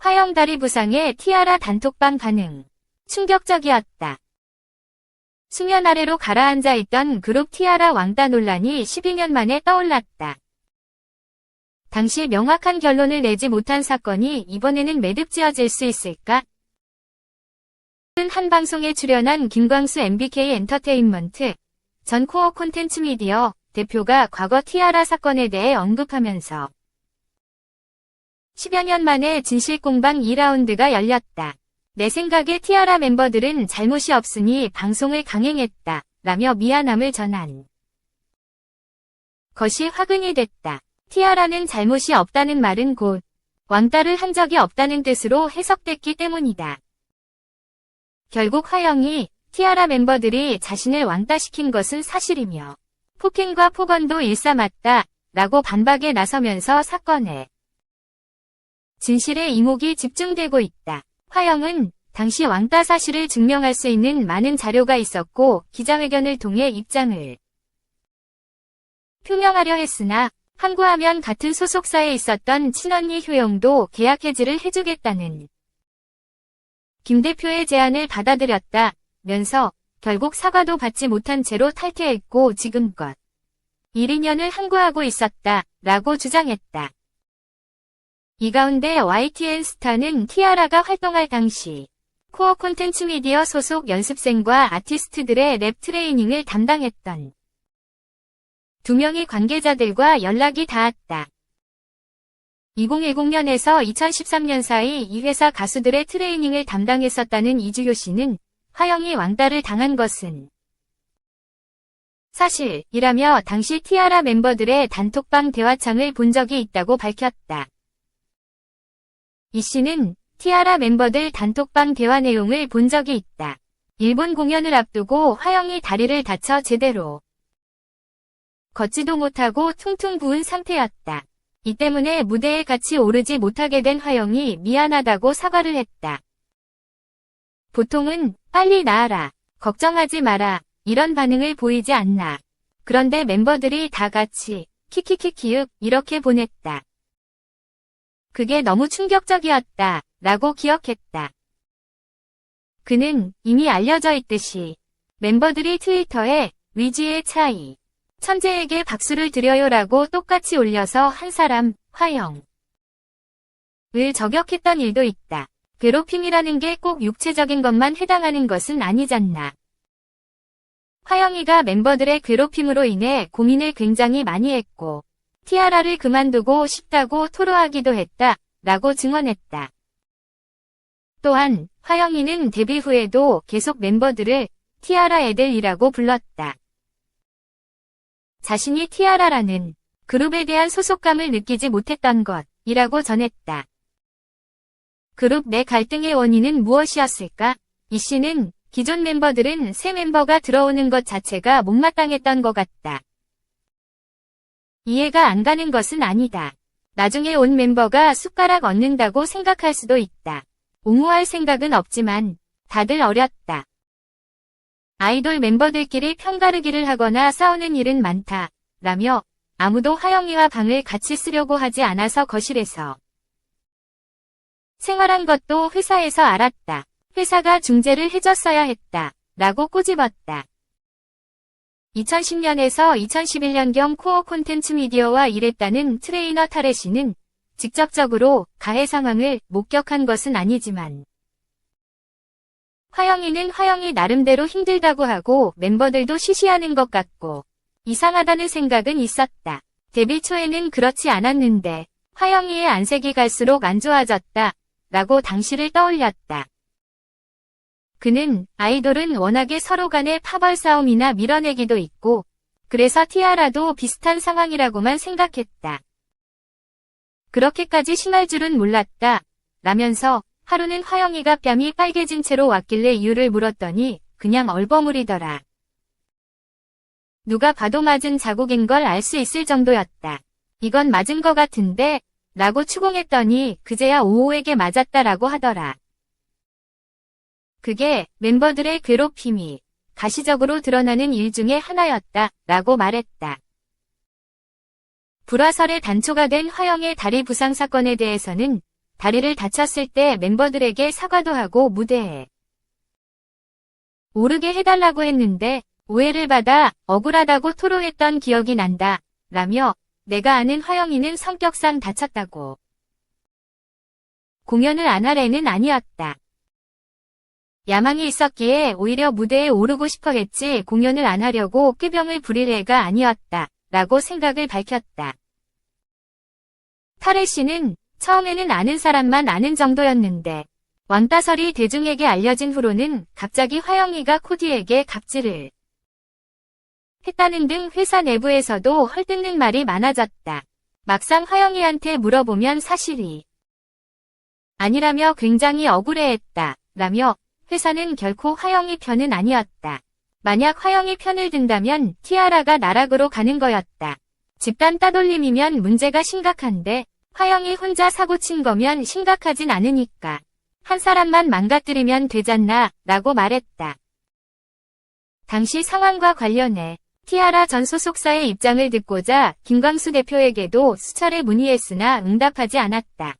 화영 다리 부상에 티아라 단톡방 반응. 충격적이었다. 수면 아래로 가라앉아 있던 그룹 티아라 왕따 논란이 12년 만에 떠올랐다. 당시 명확한 결론을 내지 못한 사건이 이번에는 매듭지어질 수 있을까? 한 방송에 출연한 김광수 MBK 엔터테인먼트 전 코어 콘텐츠 미디어 대표가 과거 티아라 사건에 대해 언급하면서 10여 년 만에 진실공방 2라운드가 열렸다. 내 생각에 티아라 멤버들은 잘못이 없으니 방송을 강행했다. 라며 미안함을 전한 것이 화근이 됐다. 티아라는 잘못이 없다는 말은 곧 왕따를 한 적이 없다는 뜻으로 해석됐기 때문이다. 결국 화영이 티아라 멤버들이 자신을 왕따시킨 것은 사실이며 폭행과 폭언도 일삼았다. 라고 반박에 나서면서 사건의 진실에 이목이 집중되고 있다. 화영은 당시 왕따 사실을 증명할 수 있는 많은 자료가 있었고 기자회견을 통해 입장을 표명하려 했으나 항구하면 같은 소속사에 있었던 친언니 효영도 계약 해지를 해주겠다는 김 대표의 제안을 받아들였다면서 결국 사과도 받지 못한 채로 탈퇴했고 지금껏 1, 2년을 항구하고 있었다라고 주장했다. 이 가운데 YTN 스타는 티아라가 활동할 당시 코어 콘텐츠 미디어 소속 연습생과 아티스트들의 랩 트레이닝을 담당했던 2명의 관계자들과 연락이 닿았다. 2010년에서 2013년 사이 이 회사 가수들의 트레이닝을 담당했었다는 이주효 씨는 화영이 왕따를 당한 것은 사실이라며 당시 티아라 멤버들의 단톡방 대화창을 본 적이 있다고 밝혔다. 이 씨는 티아라 멤버들 단톡방 대화 내용을 본 적이 있다. 일본 공연을 앞두고 화영이 다리를 다쳐 제대로 걷지도 못하고 퉁퉁 부은 상태였다. 이 때문에 무대에 같이 오르지 못하게 된 화영이 미안하다고 사과를 했다. 보통은 빨리 나아라, 걱정하지 마라 이런 반응을 보이지 않나. 그런데 멤버들이 다 같이 키키키키윽 이렇게 보냈다. 그게 너무 충격적이었다 라고 기억했다. 그는 이미 알려져 있듯이 멤버들이 트위터에 위지의 차이, 천재에게 박수를 드려요 라고 똑같이 올려서 한 사람, 화영을 저격했던 일도 있다. 괴롭힘이라는 게 꼭 육체적인 것만 해당하는 것은 아니잖나. 화영이가 멤버들의 괴롭힘으로 인해 고민을 굉장히 많이 했고 티아라를 그만두고 싶다고 토로하기도 했다. 라고 증언했다. 또한 화영이는 데뷔 후에도 계속 멤버들을 티아라 애들이라고 불렀다. 자신이 티아라라는 그룹에 대한 소속감을 느끼지 못했던 것이라고 전했다. 그룹 내 갈등의 원인은 무엇이었을까? 이 씨는 기존 멤버들은 새 멤버가 들어오는 것 자체가 못마땅했던 것 같다. 이해가 안 가는 것은 아니다. 나중에 온 멤버가 숟가락 얹는다고 생각할 수도 있다. 옹호할 생각은 없지만 다들 어렸다. 아이돌 멤버들끼리 편가르기를 하거나 싸우는 일은 많다. 라며 아무도 화영이와 방을 같이 쓰려고 하지 않아서 거실에서 생활한 것도 회사에서 알았다. 회사가 중재를 해줬어야 했다. 라고 꼬집었다. 2010년에서 2011년경 코어 콘텐츠 미디어와 일했다는 트레이너 타레 씨는 직접적으로 가해 상황을 목격한 것은 아니지만 화영이는 화영이 나름대로 힘들다고 하고 멤버들도 쉬쉬하는 것 같고 이상하다는 생각은 있었다. 데뷔 초에는 그렇지 않았는데 화영이의 안색이 갈수록 안 좋아졌다. 라고 당시를 떠올렸다. 그는 아이돌은 워낙에 서로 간의 파벌 싸움이나 밀어내기도 있고 그래서 티아라도 비슷한 상황이라고만 생각했다. 그렇게까지 심할 줄은 몰랐다. 라면서 하루는 화영이가 뺨이 빨개진 채로 왔길래 이유를 물었더니 그냥 얼버무리더라. 누가 봐도 맞은 자국인 걸 알 수 있을 정도였다. 이건 맞은 거 같은데? 라고 추궁했더니 그제야 오호에게 맞았다라고 하더라. 그게 멤버들의 괴롭힘이 가시적으로 드러나는 일 중에 하나였다. 라고 말했다. 불화설의 단초가 된 화영의 다리 부상 사건에 대해서는 다리를 다쳤을 때 멤버들에게 사과도 하고 무대에 오르게 해달라고 했는데 오해를 받아 억울하다고 토로했던 기억이 난다. 라며 내가 아는 화영이는 성격상 다쳤다고. 공연을 안 할 애는 아니었다. 야망이 있었기에 오히려 무대에 오르고 싶어 했지 공연을 안 하려고 꾀병을 부릴 애가 아니었다. 라고 생각을 밝혔다. 타레 씨는 처음에는 아는 사람만 아는 정도였는데 왕따설이 대중에게 알려진 후로는 갑자기 화영이가 코디에게 갑질을 했다는 등 회사 내부에서도 헐뜯는 말이 많아졌다. 막상 화영이한테 물어보면 사실이 아니라며 굉장히 억울해했다. 라며 회사는 결코 화영이 편은 아니었다. 만약 화영이 편을 든다면 티아라가 나락으로 가는 거였다. 집단 따돌림이면 문제가 심각한데 화영이 혼자 사고친 거면 심각하진 않으니까 한 사람만 망가뜨리면 되잖나 라고 말했다. 당시 상황과 관련해 티아라 전 소속사의 입장을 듣고자 김광수 대표에게도 수차례 문의했으나 응답하지 않았다.